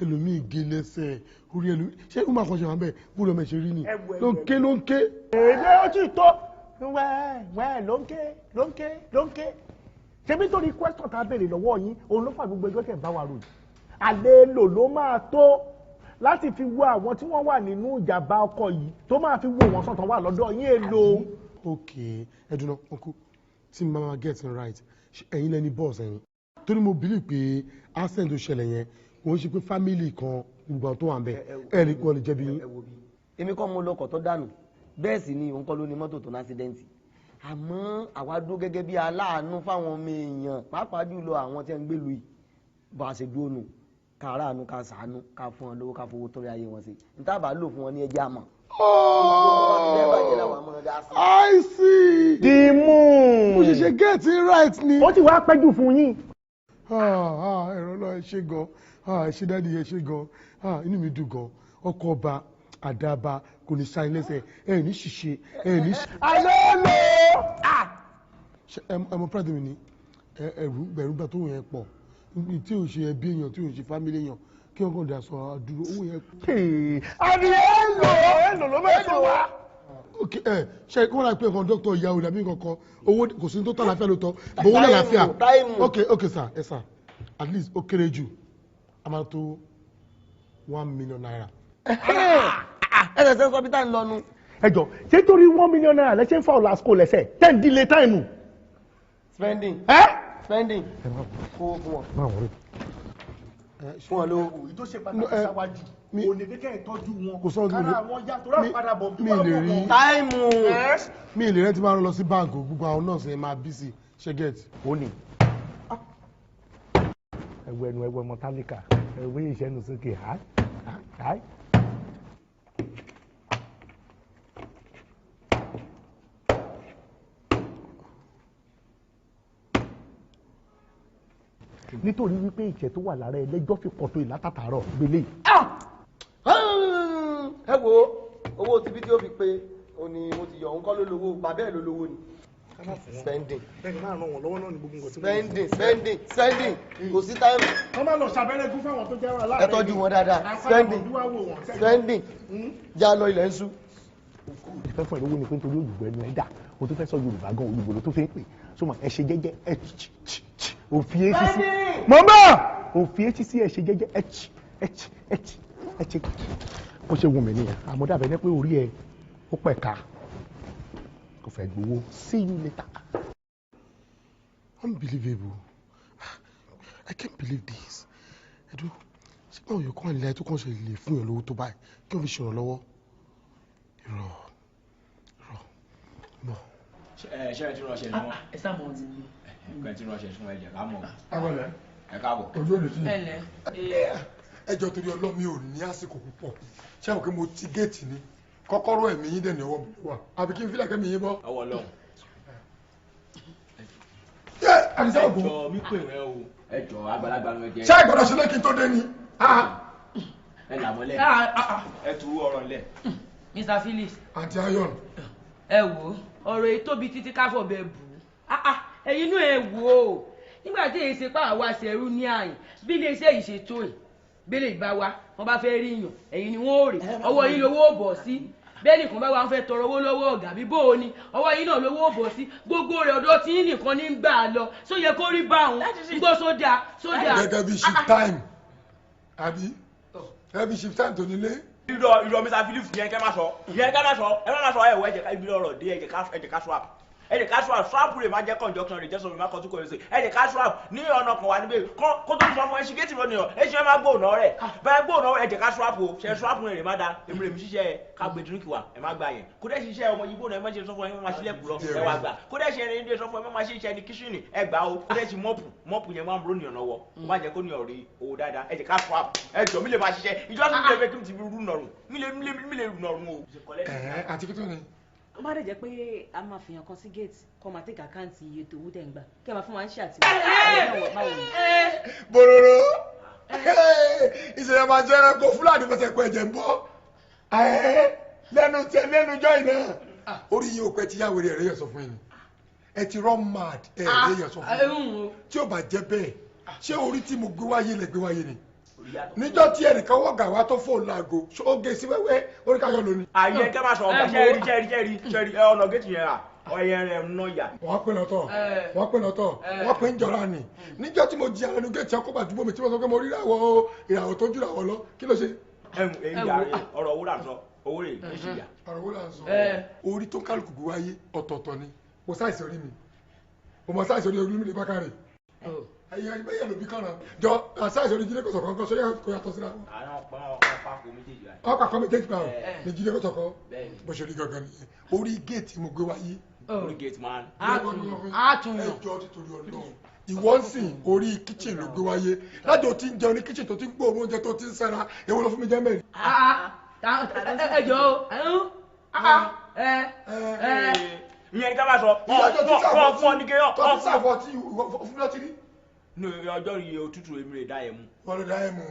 ẹlòmíì gé lẹ́sẹ̀ orí ẹlòmíì ṣé ó máa kàn ṣe wà bẹ́ẹ̀ búrọ̀ mẹ́ ṣe rí ni ló ń ké. èdè ó ti tó wẹ́ẹ̀ ló ń ké ṣebí torí question tá a béèrè lọ́wọ́ yín òun ló fà gbogbo ẹjọ́ tẹ̀ ń bá wa rò yìí àlélò ló máa tó láti fi wo àwọn tí wọ́n wà nínú ìjàmbá ọkọ̀ yìí tó máa fi wo wọn sọ̀tàn wà lọ́dọ̀ yín èlò. ok ẹdùnà ọkọ tí mo máa get it right ẹ̀yin lẹni bọ́ọ̀sì ẹ̀yin torí mo believe pé accident tó ṣẹlẹ̀ yẹn kò ń ṣe pé family kan gbogbo tó wà ń bẹ ẹ̀ ní kò lè jẹ̀bi yín. èmi kọ́ mo lọkọ̀ tó dànù bẹ́ẹ̀ sì ni òun kọ́ ló ní mọ́tò tó ní accident àmọ́ àwa dúró gẹ́gẹ́ bí aláàánú fáwọn ọmọ èèyàn pàápàá jùlọ àwọn tí wọ́n ń gbé lu yìí bá a ṣe dúró nù ká aráàánú ká ṣàánú ká fún wọn lówó ká fowó tó rí ayé wọn sí níta bá lò fún wọn ní ẹjẹ́ àmọ́. I see. Dìímù. mo ṣẹ̀ṣẹ̀ get it right ni. ó ti wá pẹ́jù fún yín. ẹ̀rọ náà ẹ ṣe gan ẹ ṣe dáàdi ẹ ṣe gan inú mi dùn gan ọkọ̀ ọba àdàbà kò ní ṣáyín lẹ́sẹ̀ ẹ ní ṣìṣe ẹ ní. àlọ́ ẹmọ pẹ́ẹ́dì mi ni ẹ̀rù gbà tó yẹn pọ̀ tí ò ṣe ẹbí èèyàn tí ò ṣe fámílì èèyàn kí wọ́n kàn dà sọ àdúró owó yẹn. èlò ló bẹ́ẹ̀ sọ wá. ok ṣe kí wọ́n rà pé nǹkan dókítà ìyàwó dàbí nǹkan owó kò sí tó tọ́ àlàáfíà ló tọ́ bó owó lálàáfíà ok sir ẹ sir at least ó kéré jù a máa tó 1 million naira. ẹ ṣẹ̀ṣẹ̀ sọ bí táyì ń lọnu. ẹ jọ ṣé torí 1 million naira lẹ́sẹ̀ ń fa ọ̀la school lẹ́sẹ̀ 10 delay time. spending. spending. kó fún wọn. máa wọlé. fún wọn ló. èyí tó ṣe pàtàkì sáwájú kò ní kékeré ìtọ́jú wọn kára wọn yá tó rà padà bọ̀ bí wọ́n bọ̀ wọn. táìmù. mi ì lè rẹ́ tí máa ń lọ sí báńkì gbogbo àwọn nọ́ọ̀sì ẹ̀ máa bí sí ṣe gẹ̀ẹ́tì. ó ní. ẹwọ ọmọ tálíkà ẹwọ ìṣẹ́nu sókè háì. nítorí wípé ìṣẹ́ tó wà lára ẹlẹ́jọ́ fi pọ̀ tó ìlátàtàrọ̀ gbélé. ẹ wo owó tibí tí ó fi pé òní mo ti yọ òun kọ́ ló lówó bàbá ẹ̀ ló lówó ni. spending. bẹ́ẹ̀ni máa ràn wọ́n lọ́wọ́ náà ní gbogbo nǹkan tí mo spending kò sí táìmù. wọ́n máa lọ ṣàbẹ̀rẹ̀ gún fáwọn tó jẹ́ wà láàrin. ẹ tọ́jú wọn dáadáa spending já lọ ilẹ̀ ń sú. ìfẹ́ fún ìlú wo ni pé nítorí òyìnbó ẹnu ẹ̀dá o tó fẹ́ sọ Yorùbá gan òyìnbó ló tó fẹ́ pè sọmọ ẹ ṣe jẹ́jẹ́ ẹ òfin etí sí mọ́mọ́ òfin etí sí ẹ ṣe jẹ́jẹ́ ẹ ṣe bó ṣe wù mí nìyẹn àmọ́ dàbẹ̀ ní pé orí ẹ ó pẹ̀ka kò fẹ́ gbowó see you later. Unbelievable. I can't believe this. Ẹ̀dùn ṣé báwo yóò kọ́ àlẹ́ tó kàn ṣe lè fún yàn lówó tó báyìí kí wọ́n fi ṣèrànlọ́wọ́. Irọ́ mọ̀. ṣé ẹ ti ránṣẹ́ ni wọ́n. ẹ sáà mọ̀ ọ́ ti ní. ẹ ti ránṣẹ́ fún ẹ̀jẹ̀ ká mọ̀. Àwọlẹ̀. ẹ káàbọ̀. Ojú ò lè sí. ẹjọ́ torí Ọlọ́run mi ò ní àsìkò púpọ̀ ṣé àwọn kí mo ti géètì ni kọ́kọ́rọ́ ẹ̀mí yín dẹ̀ ní ọwọ́ mi wà àbí kí n fílẹ̀ kẹ́mi yín bọ́. ọwọ́ Ọlọ́run. ẹjọ́ mi pè rẹ o ẹjọ́ àgbàlagbà ló jẹ. ṣé ìgbọ́dọ̀ ṣe lé kí n tó dé ni. ẹ là mọ́lẹ̀ ẹ tu ọ̀rọ̀ lẹ̀. Mr. Phillips. àti Ayon. ẹ wò ọ̀rọ̀ èyí tóbi títí káfọ̀ bẹ́ẹ̀ bù ú ẹ̀yin inú ẹ wò ó nígbà tí èyí ṣe pàwọ́ àṣẹrú ní àyìn bí iléeṣẹ́ yìí ṣe tó yìí bẹ́lẹ̀ ìbá wa wọ́n bá fẹ́ rí yàn ẹ̀yin ni wọ́n ò rè ọwọ́ yín lówó bọ̀ sí bẹ́ẹ̀ nìkan bá wa ń fẹ́ tọrọ owó lọ́wọ́ ọ̀gá bí bó o ní ọwọ́ yín náà lówó bọ̀ sí gbogbo rẹ̀ ọ̀dọ̀ tí yín nìkan ní gbà á lọ só yẹ kó rí bá òun gbọ́ sódà. gẹ́gẹ́ bí shift time àbí gẹ́gẹ́ bí shift time tó nílé. irọ́ Mr. Phillips yẹn kẹ́ máa sọ ẹ má máa sọ ẹ wọ ẹ̀jẹ̀ ká ibi ọ̀rọ̀ dé ẹ̀jẹ̀ ká swap ẹ jẹ́ ká swap rẹ̀ máa jẹ́ conjunction rẹ̀ jẹ́ sọ mi máa kọ́ tún kọ́ ẹ̀ sí ẹ jẹ́ ká swap ní ọ̀nà kan wà níbẹ̀ kó tó sọ fún ẹ ṣe géètì lọ nìyàn ẹ ṣe máa gbóònà rẹ̀ bẹ́ẹ̀ gbóònà ẹ jẹ́ ká swap o ṣe swap rẹ̀ má da èmi rẹ̀ mi ṣiṣẹ́ ká gbé díríkì wa ẹ má gbà yẹn kó dẹ́ ṣiṣẹ́ ọmọ yìí gbóònà ẹ má ṣe sọ fún ẹ má ṣílẹ̀ kù lọ ẹ wá gbà kó dẹ́ ṣe ẹni ní sọ fún ẹ má ṣe iṣẹ́ ní kíṣìnì ẹ gbà o kó dẹ́ ṣe mọ́ọ̀pù yẹn máa ń ro nìyàn lọ́wọ́ kó má jẹ́ kó nìyàn rí owó dáadáa ẹ jẹ́ ká swap ẹ jọ mi lè máa ṣiṣẹ́ ìjọ mi lè fẹ́ kí n ti fi rú nọ̀rùn mi lè rú nọ̀rùn o. àti kí tó ni. ó má dẹ̀ jẹ́ pé a máa fìyàn kan sí gate kọ́ máa take account iye tó wú tẹ̀ ń gbà kí ẹ máa fún wa ń ṣe àtìwọ́ bòròrò ìṣẹ̀lẹ̀ máa jẹ́ ẹranko fúlàní fẹsẹ̀ pẹ̀ jẹ̀ ń bọ́ lẹ́nu jọ́ iná orí yìí ò pẹ́ tí yàwó rẹ̀ yẹ sọ fún yín ẹ ti run mad ẹ rẹ̀ yẹ sọ fún yín tí ó bá jẹ́ bẹ́ẹ̀ ṣé orí tí mo gbé wáyé lẹ gbé wáyé ni níjọ́ tí ẹnìkan wọ́gà wá tó fóònù láago ó gé sí wẹ́wẹ́ orí káyọ̀ lónìí. àyè kẹ́ máa sọ ọ̀gá ṣẹ́ẹ̀rì ọ̀nà géètì yẹn à ọ̀yẹ́ rẹ̀ ń náyà. wọ́n pè lọ́tọ̀ wọ́n pè ń jọra ni níjọ́ tí mo jí àwọn ẹnu géètì ọkọ̀ bàdúgbò mi tí mo sọ pé mo rí ìràwọ̀ tó jù ìràwọ̀ lọ kí ló ṣe. ọ̀rọ̀ owó là ń sọ owó rẹ̀ ń ṣìyà. ọ̀rọ̀ owó là ń sọ orí tó kálukú gbé wáyé ọ̀tọ̀ọ̀tọ̀ ni mo sáìsì orí mi mo sáìsì orí mi lè bá kárẹ̀ ayé ayé ló bí kànáà jọ àṣàṣe orí jíde kọsọkọ nǹkan sórí kò yàtọ̀ síra. ọkọ àkọ méjèèjì pa ọ ní jíde kọsọkọ bó ṣe rí gangan nìyẹn orí géètì mo gbé wáyé. orí géètì máa ń. àtúnyàn ẹjọ́ títorí Ọlọ́run ìwọ ń sìn orí kíchìn ló gbé wáyé lájọ tí ń jẹun ní kíchìn tó ti ń gbóòórùn oúnjẹ tó ti ń sẹ́ra èwo ló fún mi jẹ́ mẹ́rin. ẹjọ́ ìyẹn ká bá sọ fún ọ ní kéèyàn. tó ti sàfọ̀ tí fún mi láti rí ní ọjọ́ yìí òtútù èmi rè dá yẹn mú. wọ́n lè dá yẹn mú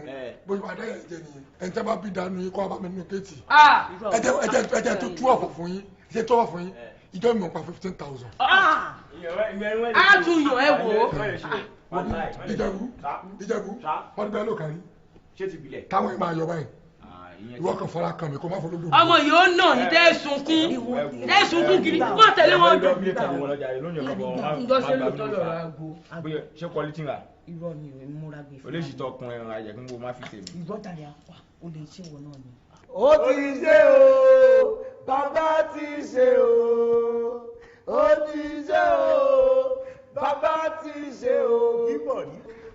bóyá wàá dá yẹn jẹ nìyẹn ẹni tẹ́ bá bí dànù yín kọ́ ọba mi nínú kéètì ẹ̀jẹ̀ tó tú ọ̀fọ̀ fún yín ẹ̀jẹ̀ tó ọ̀fọ̀ fún yín ìjọ mi ò pa 15,000. a tún yọ ẹ wò ó. ìjẹ̀bú wọ́n bẹ́ẹ̀ ló kárí táwọn ẹ̀ máa yọ báyìí ìwọ kan fọlá kan mi kó má fọlọ́ lórí. ọmọ yìí ó nà ní tẹ́ kiri wọ́n tẹ̀lé wọn jọ. ǹjọ́ ṣe ló tọ́lọ̀ ra ago. ṣé quality ra. irọ́ ni o múra gbé fún mi. olóṣì tó kun ẹran ayẹ kí n bó má fi tèmi. irọ́ dàrí apá o lè ṣe wọ náà ni. ó ti ṣe o bàbá ti ṣe o ó ti ṣe o bàbá ti ṣe o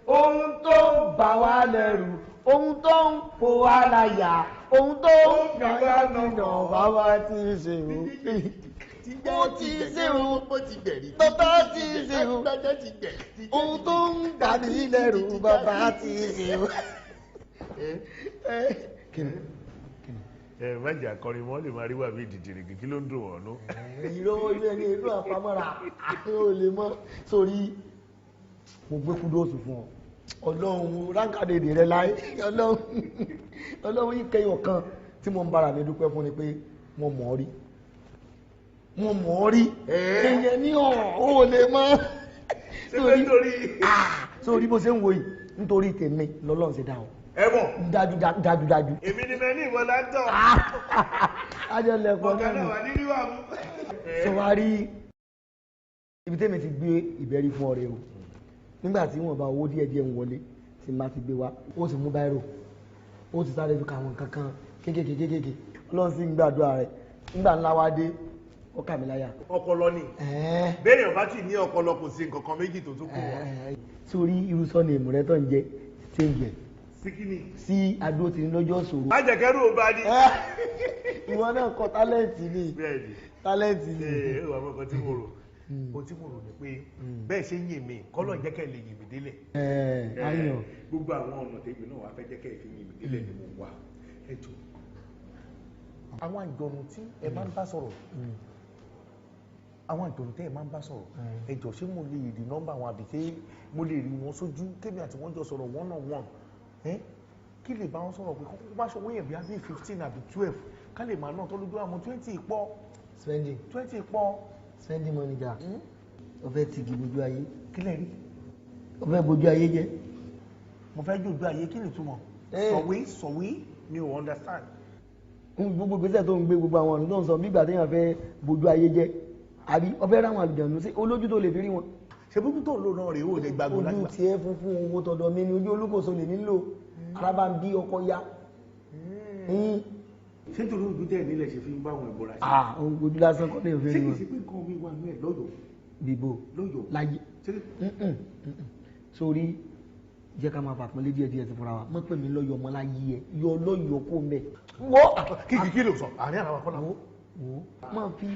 ohun tó ń bà wá lẹ́rù ohun tó ń fò wá láyà ohun tó ń gbàgbá nínú bàbá ti ṣe o ó ti ṣe o bàbá ti ṣe o ohun tó ń gbà mí lẹ́rù bàbá ti ṣe o. má jà kọrin mọ́ lè máa rí wà bí dìdìrìgì kí ló ń dùn ọ̀nù. ìró ilé ẹni ìlú àpamọ́ra ó lè mọ́ sórí mo gbé kúdóòsù fún ọ ọlọ́run ránkàdédè rẹ láyé ọlọ́run yìí kẹyọ kan tí mo ń bára mi dúpẹ́ fún ni pé mo mọ̀ ọ́ rí èèyàn ní ò lè mọ́ sórí bó ṣe ń wo yìí nítorí tèmi lọ́lọ́run ṣe dá ọ ẹ̀bùn dájúdájú èmi ni mẹ́ni ìwọ láńtọ̀ ajọ́lẹ̀kọ́ náà ọ̀gá náà wà nínú ìwà mú. sọ wá rí ibi tẹ́mi ti gbé ìbẹ̀rí fún ọ̀rẹ́ o nígbà tí wọ́n bá owó díẹ̀díẹ̀ ń wọlé tí má ti gbé wá ó sì mú báírò ó ti sáré fi kàwọn kankan kéékèèké ọlọ́run sì ń gbàdúrà rẹ̀ nígbà ńlá wá dé ó kà mí láyà. ọpọlọ ni béèyàn bá ti ní ọpọlọ kò sí nǹkan kan méjì tó tún kù wọn. sórí irú sọ́ni èmù rẹ tó ń jẹ ṣé ń jẹ síkínì sí adó tí ní lọ́jọ́ ṣòro. má jẹ́ kẹ́rù ò bá ní. ìwọ náà kọ tálẹ́ǹtì ni tálẹ́ǹtì ni. ẹ wà mọ́ nǹkan tí mo rò ohun tí mo rò ní pé bẹ́ẹ̀ ṣe ń yìn mí kọ́lọ̀ jẹ́ kẹ́ lè yìn mí délẹ̀. ayọ̀ gbogbo àwọn ọ̀nà tèmi náà wà fẹ́ jẹ́ kẹ́ fi yìn mí délẹ̀ ni mo wà. ẹ jọ àwọn àjọ̀nù tí ẹ máa ń bá sọ̀rọ̀ àwọn àjọ̀nù tẹ́ ẹ máa ń bá sọ̀rọ̀ ẹ jọ ṣé mo lè rí nọ́mbà wọn àbí ṣé mo lè rí wọn sójú kémi àti wọn jọ sọ̀rọ̀ one on one kí lè bá wọn sọ̀rọ̀ pé kókó bá ṣọwọ́ yẹn bí i 15 àbí 12 ká lè máa náà tó lójú àwọn 20 pọ̀ spending 20 pọ̀ spending money ga o fẹ́ tigi bójú ayé kí lè rí o fẹ́ bójú ayé jẹ́ mo fẹ́ jòjú ayé kí ni túmọ̀ sọ̀wé ni o understand. gbogbo gbèsè tó ń gbé gbogbo àwọn ọ̀nà tó ń sọ nígbà téèyàn fẹ́ bójú ayé jẹ́ àbí o fẹ́ ráwọn àlùjànnú sí olójú tó lè fi rí wọn. ṣe bójú tó ń lò náà rèé o lè gbàgbọ́ lágbà. ojú tiẹ̀ funfun owó tọ̀dọ̀ mi ni ojú olúkòso lè nílò arábà ń bí ọkọ ya ṣé nítorí ojú tẹ̀ nílẹ̀ ṣe fi ń bá àwọn ìbọ̀ra ṣe. ojú lásán kọ́ ní òfin ṣé wọn. kìí ṣe pé nǹkan mi wà ní ẹ̀ lọ́yọ̀ọ́. bíbó lọ́yọ̀ọ́. láyé sórí jẹ́ ká máa fàpọ́nlé díẹ̀ ti fúnra wa mọ́ pè mí lọ́yọ̀ ọmọ láyé ẹ̀ yọ lọ́yọ̀ kó mẹ́. wọ́ kí ló sọ àárín àwọn akọ́lá. wo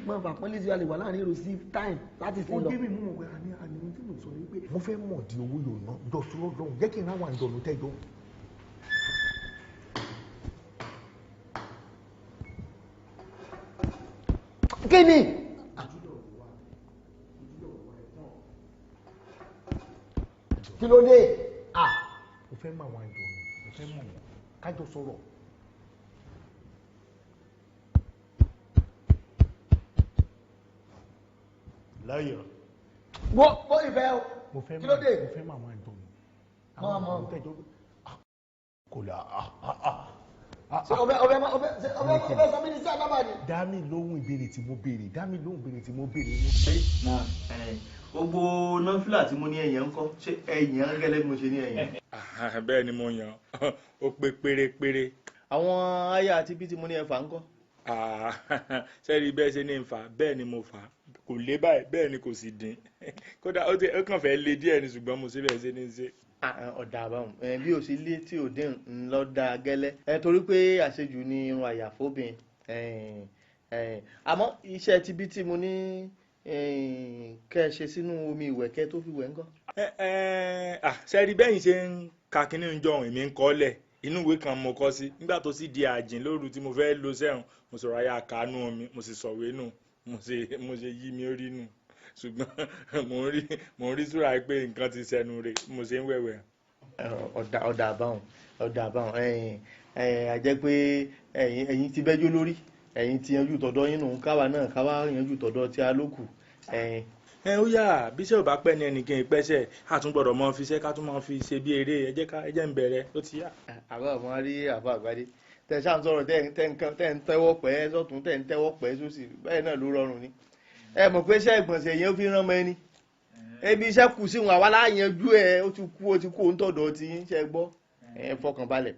máa fàpọ́nlé sí alẹ́ wà láàrin èrò sí time láti sin lọ. ó dé mi mú ọgbẹ́ àní tí mo sọ ní pé mo fẹ́ mọ̀ di owó yòó náà dọ̀tún lọ́dún jẹ́ kí n ráwọn àjọ̀nù tẹ́jọ́. kí ni. kí ló dé. mo fẹ́ mọ̀ àwọn àjọ̀nù mo fẹ́ mọ̀ wọn kájọ sọ̀rọ̀. láyọ̀. bó ìfẹ́ o. mo fẹ́ kí ló dé. mo fẹ́ mọ̀ àwọn àjọ̀nù. máa mọ̀ àwọn tẹ́jọ́ kò lè ọbẹ̀ sọ mí ní sí àdábà ni. dá mi lóhùn ìbéèrè tí mo béèrè dá mi lóhùn ìbéèrè tí mo béèrè. gbogbo nọ́fìlà tí mo ní ẹ̀yàn ń kọ́ ṣé ẹ̀yàn gẹ́lẹ́ bí mo ṣe ní ẹ̀yàn. bẹ́ẹ̀ ni mo yàn ó pé pérépéré. àwọn aya àti bí tí mo ní ẹ̀fà ń kọ́. sẹ́ẹ̀rì bẹ́ẹ̀ ṣe ní nfa bẹ́ẹ̀ ni mo fà á kò lé báyìí bẹ́ẹ̀ ni kò sì dín kódà ó kàn fẹ́ lé díẹ̀ ni ṣùgbọ́n mo ṣe bẹ́ẹ̀ ṣe ní í ṣe. ọ̀dà àbáwọn bí o sì lé tí ò dín ńlọ da gẹ́lẹ́ torí pé àṣejù ni irun àyàfóbìn àmọ́ iṣẹ́ ti bí tí mo ní kẹ́ ẹ ṣe sínú omi ìwẹ̀ kẹ́ tó fi wẹ̀ ńkọ́. sẹ́ẹ̀rì bẹ́yìn ṣe ń ka kínní ń jọ̀hún èmi ń kọ́ lẹ̀ inú ìwé kan mo kọ́ sí nígbà tó sì di àjìn lóru tí mo fẹ́ lo sẹ́hùn mo sọ̀rọ̀ ayé àkánú omi mo sì sọ̀wé nù mo ṣe yí mi orí nù ṣùgbọ́n mo ń rí súra pé nǹkan ti sẹnu rẹ̀ mo ṣe ń wẹ̀wẹ̀. ọ̀dà àbáwọn àjẹ́ pé ẹ̀yin ti bẹ́jọ́ lórí ẹ̀yin ti yanjú tọ̀dọ̀ yín nù káwa náà káwa yanjú tọ̀dọ̀ tí a lókù. ó yà bíṣẹ́ ò bá pẹ́ ní ẹnìkan ìpẹ́sẹ̀ àtúngbọ̀dọ̀ mọ́ fi ṣe ká tún mọ́ fi ṣe bí eré ẹjẹ́ ń bẹ̀rẹ̀ ó ti yá. àbá àmọ́ rí àbá àgbádé tẹ̀ ṣáà ń sọ̀rọ̀ tẹ̀ ń tẹ́wọ́ pẹ́ sọ́tún tẹ̀ ń tẹ́wọ́ pẹ́ sósì bẹ́ẹ̀ náà ló rọrùn ni. ẹ mọ̀ pé iṣẹ́ ìgbọ̀nsẹ̀ yẹn ó fi rán mọ́ ẹni ebi iṣẹ́ kù sí wọn àwa láyanjú ẹ ó ti kú ó ń tọ̀dọ̀ tí ń ṣe gbọ́ ẹ fọkàn balẹ̀.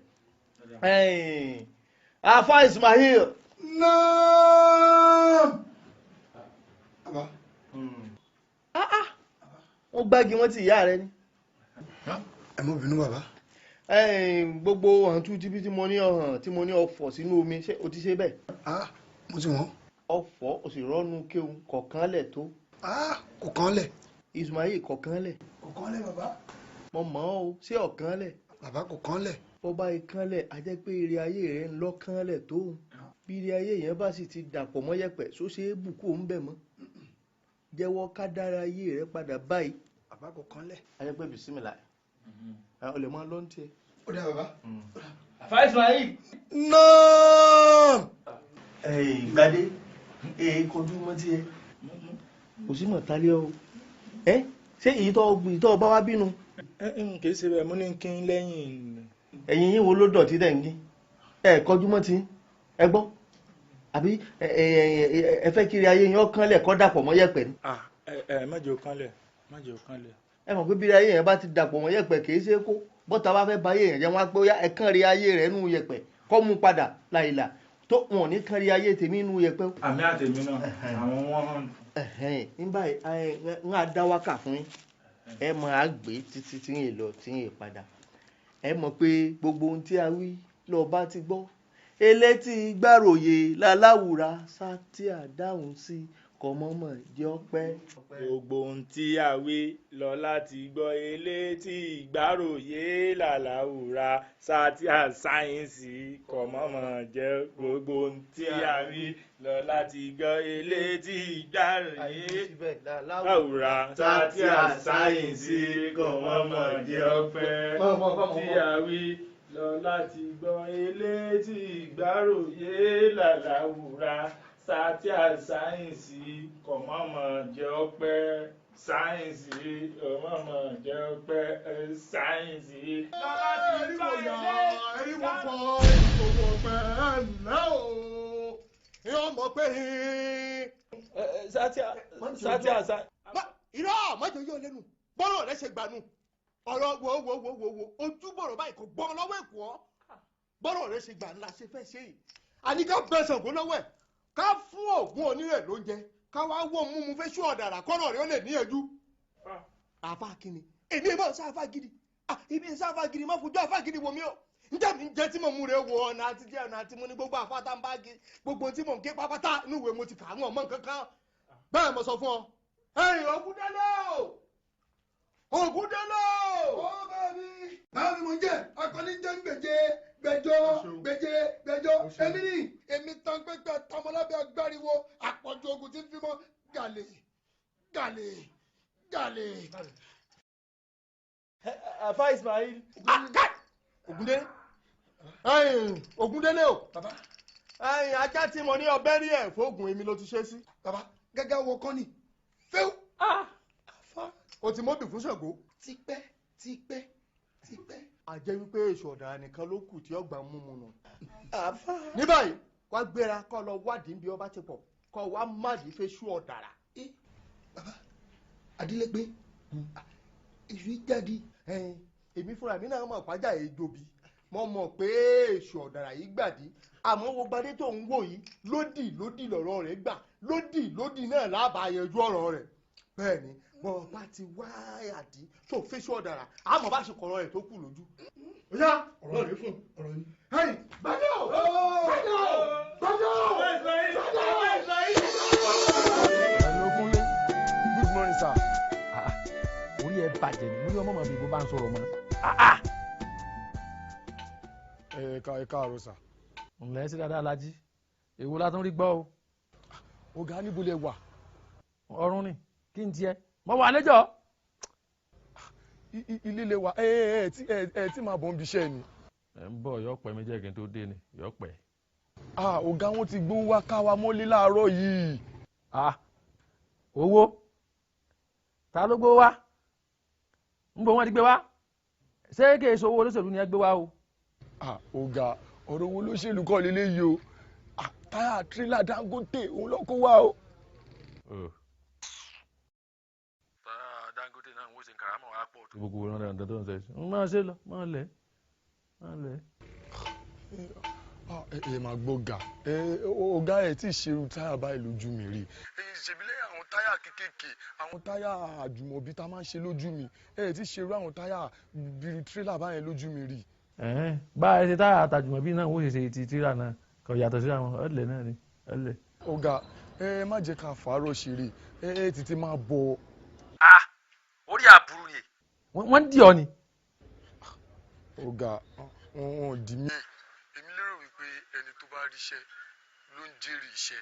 Afa Ismail. náà. wọ́n gbági wọ́n ti ìyá rẹ ni. ẹ mọ bínú bàbá. gbogbo àǹtú tíbi tí mo ní ọ̀hàn tí mo ní ọ̀fọ̀ sínú omi ṣé o ti ṣe bẹ́ẹ̀. mo ti wọ́n. ọ̀fọ̀ o sì rọ́nu kéwù kọ̀ọ̀kan lẹ̀ tó. kọ̀ọ̀kan lẹ̀. Ismail kọ̀ọ̀kan lẹ̀. kọ̀ọ̀kan lẹ̀ bàbá. mo mọ̀ ọ́ o ṣé ọ̀kan lẹ̀. bàbá kọ̀ọ̀kan lẹ̀. bọ́bá ìkan lẹ̀ a jẹ́ pé ire ayé rẹ̀ ń lọ́kàn lẹ̀ tó. bí ire ayé yẹn bá sì ti dàpọ̀ mọ́ yẹ̀pẹ̀ só ṣe é bù kó ń bẹ̀ mọ́. jẹ́wọ́ ká dára ayé rẹ̀ padà báyìí. bàbá kọ̀ọ̀kan lẹ̀. a jẹ́ pé bisimilá o lè máa lọ ní tiẹ̀. ó dà bàbá. Afa Ismail. náà. Gbadé kọjú mọ́ tiẹ̀ kò sí mọ̀ tálẹ́ o ṣé èyí tó bá wá bínú. kì í ṣe bẹ́ẹ̀ mo ní kí n lẹ́yìn. ẹ̀yin yín wo ló dọ̀tí dẹ̀ ń gí kọjú mọ́ ti ẹ gbọ́ àbí ẹ fẹ́ kiri ayé yín ọkàn lẹ̀ kọ́ dàpọ̀ mọ́ yẹ̀pẹ̀ ni. má jẹ́ ọkàn lẹ̀ má jẹ́ ọkàn lẹ̀. ẹ mọ̀ pé bí ayé yẹn bá ti dàpọ̀ mọ́ yẹ̀pẹ̀ kì í ṣe kó bọ́ta bá fẹ́ ba ayé yẹn jẹ́ wọn á pé ẹ kàn rí ayé rẹ̀ nù yẹ̀pẹ̀ kọ́ mú padà láìlà tó wọn ò ní kàn rí ayé tèmi nù yẹ̀pẹ̀. àmì àtẹ̀mí náà àwọn wọn hàn. nígbà ń á dá wákà fún yín ẹ mọ̀ á gbé títí tí yín lọ tí yín padà ẹ mọ̀ pé gbogbo ohun tí a wí lọ bá ti gbọ́ elétí gbàròyè láláwùrà sátí àdáhùn sí kọmọmọ jẹ́ ọpẹ́. gbogbo ohun tí a wí lọ láti gbọ́ elétí ìgbàròyé làlàwùrà sátí àsáyẹ́nsì kọmọmọ jẹ́ gbogbo ohun tí a wí lọ láti gbọ́ elétí ìgbàròyé làlàwùrà sátí àsáyẹ́nsì kọmọmọ jẹ́ ọpẹ́ tí a wí lọ láti gbọ́ elétí ìgbàròyé làlàwùrà sátí àsáyẹ̀nsì kọ̀mọ́mọ́ jẹ́ ọpẹ́ sáyẹ̀nsì kọ̀mọ́mọ́ jẹ́ ọpẹ́ sáyẹ̀nsì. lọ́la ti eriwo yọ eriwo fọ ìṣòwò ọ̀pẹ ńlẹ́ o yóò mọ̀ pé. sátí àsá. irọ́ mọ́jọ yóò lẹ́nu bọ́rọ̀ rẹ ṣe gbanú ọ̀rọ̀ wo ojú bọ̀rọ̀ báyìí kò gbọ́n lọ́wọ́ èkó ọ́ bọ́rọ̀ rẹ ṣe gbà ńlá ṣe fẹ́ ṣe yìí àní ká bẹ Ṣàngó lọ́wọ́ ẹ̀ ká fún Ògún onírè lóúnjẹ ká wá wọ́ mú fẹ́ ṣú ọ̀dàrà kọ́rọ̀ rẹ̀ ó lè níyànjú. àfa kìíní èmi máa ń sá àfa gidi èmi ń sá àfa gidi má fojú àfa gidi wò mí o njẹ́ mi ń jẹ́ tí mo mú rẹ̀ wọ ọ̀nà àti jẹ́ ọ̀nà àti mo ní gbogbo àfa tá ń bá gi gbogbo tí mo ń ké pápátá níwèé mo ti kà á wọn mọ́ nǹkan kan bẹ́ẹ̀ mo sọ fún ọ. ẹ̀yin Ògúndélé o Ògúndélé o. ó bẹ́ẹ̀ mi mo ń jẹ́ akọni jẹ́ ń gbẹjọ èmi ni èmi tán pẹ́pẹ́ tọmọlábẹ́ agbáriwo àpọ̀jù ogun tí ń fi mọ́ gàlè. Àfà Ismail. Ògúndélé o. ajá tí mo ní ọbẹ̀ rí ẹ̀ fóògùn èmi ló ti ṣe sí. bàbá gẹ́gẹ́ wo kọ́ ni fẹ́ù. o ti mọ́bì fún Ṣàngó. tipẹ́. àjẹ́ wípé èso ọ̀dà nìkan ló kù tí ọgbà mú mu nù. ní báyìí wá gbéra kọ́ lọ wádìí bí ọba ti pọ̀ kọ́ wá mádìí fẹ́ ṣú ọ̀dàrà. bàbá adílẹ́gbẹ́ èṣù jáde. èmi fúnra mi náà mọ̀ pàjá èjòbi mo mọ̀ pé èṣù ọ̀dàrà yìí gbàdí àmọ́ wo gbadé tó ń wò yìí lódì lọ̀rọ̀ rẹ̀ gbà lódì náà lábàá yanjú ọ̀rọ̀ rẹ̀ bẹ́ẹ̀ ni bọ́ bá ti wá àdí tó fẹ́ṣù ọ̀dàrà àmọ́ bá ṣe kọ̀rọ̀ rẹ̀ tó kù lójú. ọ̀yá ọ̀rọ̀ rẹ̀ fún ọ̀rọ̀ yìí. gbàdọ̀. Ẹ̀lọ́kúnlé good morning sir. orí ẹ bàjẹ́ ni mo ní ọmọ màbí bó bá ń sọ̀rọ̀ mọ́. ẹ káàárọ̀ sà. ǹlẹ́ sí dáadáa Lájí èwo la tún rí gbọ́ o. ọ̀gá níbo lẹ wà. ọ̀run ni kí n tiẹ̀ mo wà lẹ́jọ́. ilé lẹ wà ẹ tí máa bọ̀ ń biṣẹ́ ni. ẹ ń bọ̀ yọ̀pẹ̀ mi jẹ́ kí n tó dé ni yọ̀pẹ̀. ọ̀gá wọn ti gbówó wá ká wa mọ́lé láàárọ̀ yìí. owó ta ló gbówó wá ń bọ̀ wọ́n ti gbé wá ṣé kí èso owó olóṣèlú ni ẹ gbé wá o. ọ̀gá ọ̀rọ̀ owó olóṣèlú kọ́ lélẹ́yìí o táyà tírélà Dangote òun ló kó wá o. Dangote náà ń wọ́n ṣe kàrámọ̀ wá pọ̀ tó gbogbo ọ̀rọ̀ dandan tó ń sẹ́yìn máa ṣe lọ máa lẹ̀. ẹ máa gbọ́ ga ọ̀gá ẹ̀ tí ì ṣerú táyà báyìí lójú mi rí. ṣèbílẹ̀ àwọn táyà kéékèèké àwọn táyà àjùmọ̀bí tá a máa ń ṣe lójú mi ẹ̀ tí ì ṣerú àwọn táyà bíi tírélà báyìí lójú mi rí. bá a ṣe táyà àtàjùmọ̀bí náà wọ́n ṣe ti tírélà náà kò yàtọ̀ sí àwọn ọ̀lẹ̀ náà ni ọ̀lẹ̀. ọ̀gá ẹ má jẹ́ ká fàárọ̀ ṣeré ẹ tètè máa bọ̀. orí àbúrú ni wọ́n dì ọ ni. ọ̀gá wọn dì mí. èmi lérò wípé ẹni tó bá ríṣẹ́ ló ń jèrè iṣẹ́.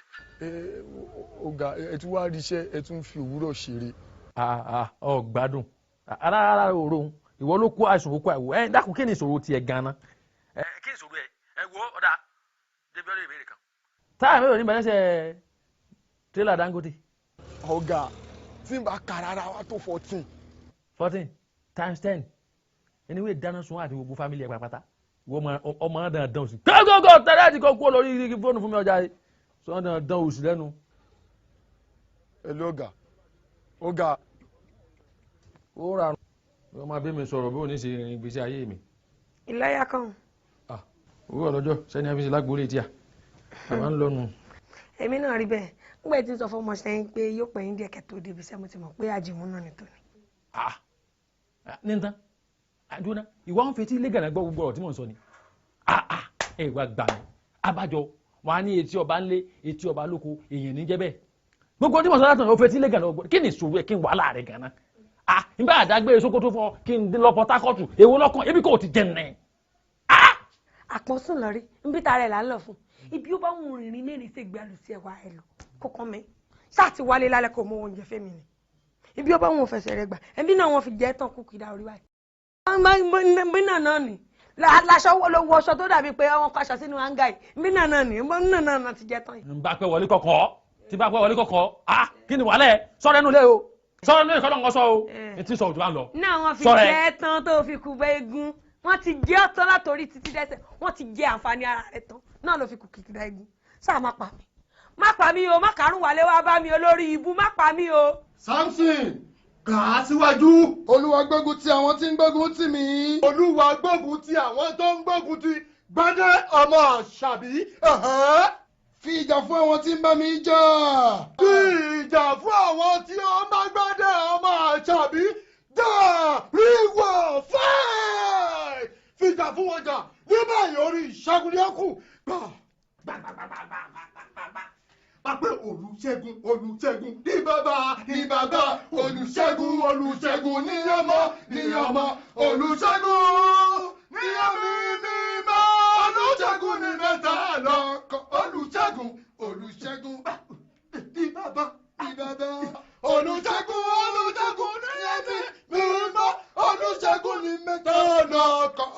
ọ̀gá ẹ tún wá ríṣẹ́ ẹ tún fi òwúrọ̀ ṣeré. ọ gbádùn ara òru ìwọ ló kó àìsàn kókó àìwò dákun kí ni ìṣòro tiẹ̀ gan-an. kí ni ìṣòro ẹ wo ọ̀dà débi ọ̀dọ̀ ìbéèrè kan. táyà mélòó ní bẹ̀rẹ̀ ṣe tírélà Dangote. ọ̀gá tí n bá kà rárá wa tó 14 times 10 anyway dáná sun àti gbogbo fámìlì ẹ̀ pàpàtà wọ́n ọmọ dandan òsì gógógó tẹ́lẹ̀ ti kọ́ kú lórí fóònù fún mi ọjà yìí sọ dandan òsì lẹ́nu. ẹ lé ọ̀gá. ó rà wọ́n máa bí mi sọ̀rọ̀ bí ò ní ṣe ìgbésí ayé mi. ìláyà kan. owó ọlọ́jọ́ sẹ́ni àfihàn lágbóore tíà àwọn ń lọ́nu. èmi náà rí bẹ́ẹ̀ nígbà tí n sọ fún ọmọ sẹ́yìn pé yóò pẹ́ yín díẹ̀ kẹ́tọ́ débi sẹ́ mo ti mọ̀ pé àjìmú náà ni tòní. ní nǹkan àdúrà ìwà ń fetí ilé gànà gbọ́ gbogbo ọ̀rọ̀ tí mò ń sọ ni. ẹ wá gbà mí abájọ wọn á ní etí ọba ńlé etí ọba lóko èèyàn ní jẹ́ bẹ́ẹ̀ gbogbo tí mò ń sọ látàn ó fetí ilé gànà gbọ́ kí ni ìṣòro ẹ kí n wà láàrin gànà. nígbà àdágbé Sókótó fún ọ kí n lọ Port Harcourt èwo lọ́kàn ebi kò ti jẹun náà. àpọ̀sùn lọ rí nbí tara ẹ̀ là ń lọ fún ibi ó bá ń rìnrìn mẹ́rin ṣègbè àlùsí ẹ̀wà ẹ̀ lọ kókó mi ṣáà ti wálé lálẹ́ kó mọ oúnjẹ fẹ́mi ni ibi ó bá wọn fẹsẹ̀ rẹ gbà ẹbí náà wọn fi jẹ́ tán kúkú ìdá orí báyìí. bí náà ni láṣọ lówó ọṣọ tó dàbí pé wọn kọ aṣọ sínú hanga yìí bí náà ni náà ti jẹ́ tán yìí. n bá pẹ́ wọlé kọ̀kọ́ tí bá pẹ́ wọlé kọ̀kọ́ kí ni wàhálẹ̀ sọ́rẹ́ nulẹ̀ o sọ́rẹ́ nulẹ̀ kọ́ lọ́ngọ́ sọ o etí sọ òjò bá ń lọ. náà wọn fi jẹ́ tán tó fi kú bẹ́ egun wọ́n ti jẹ́ ọ̀tọ́ látòrí títí dẹ́sẹ̀ wọ́n ti jẹ́ àǹfààní ara rẹ̀ tán náà ló fi kú kìkìdá egun sáà má pa mí o má kàrún wálé wá bá mi olórí ibú má pa mí o. Samson kà á síwájú. Olúwa gbógun ti àwọn tí ń gbógun tì mí. Olúwa gbógun ti àwọn tó ń gbógun ti Gbadé ọmọ Àṣàbí. Fi ìjà fún àwọn tí ń bá mi jà. Fi ìjà fún àwọn tí ó ń bá Gbadé ọmọ Àṣàbí jà. Ríwọ̀ fáì. Fi ìjà fún wọn jà. Ní báyìí orí ìṣẹ́gun ni ó kù. Pápẹ́ Olùṣègùn Olùṣègùn ní bàbá Olùṣègùn Olùṣègùn ní ọmọ Olùṣègùn ní ẹ̀mí mímọ́ Olùṣègùn ní mẹ́ta lọ́kàn Olùṣègùn ní bàbá Olùṣègùn ní ẹ̀mí mímọ́ Olùṣègùn ní mẹ́ta lọ́kàn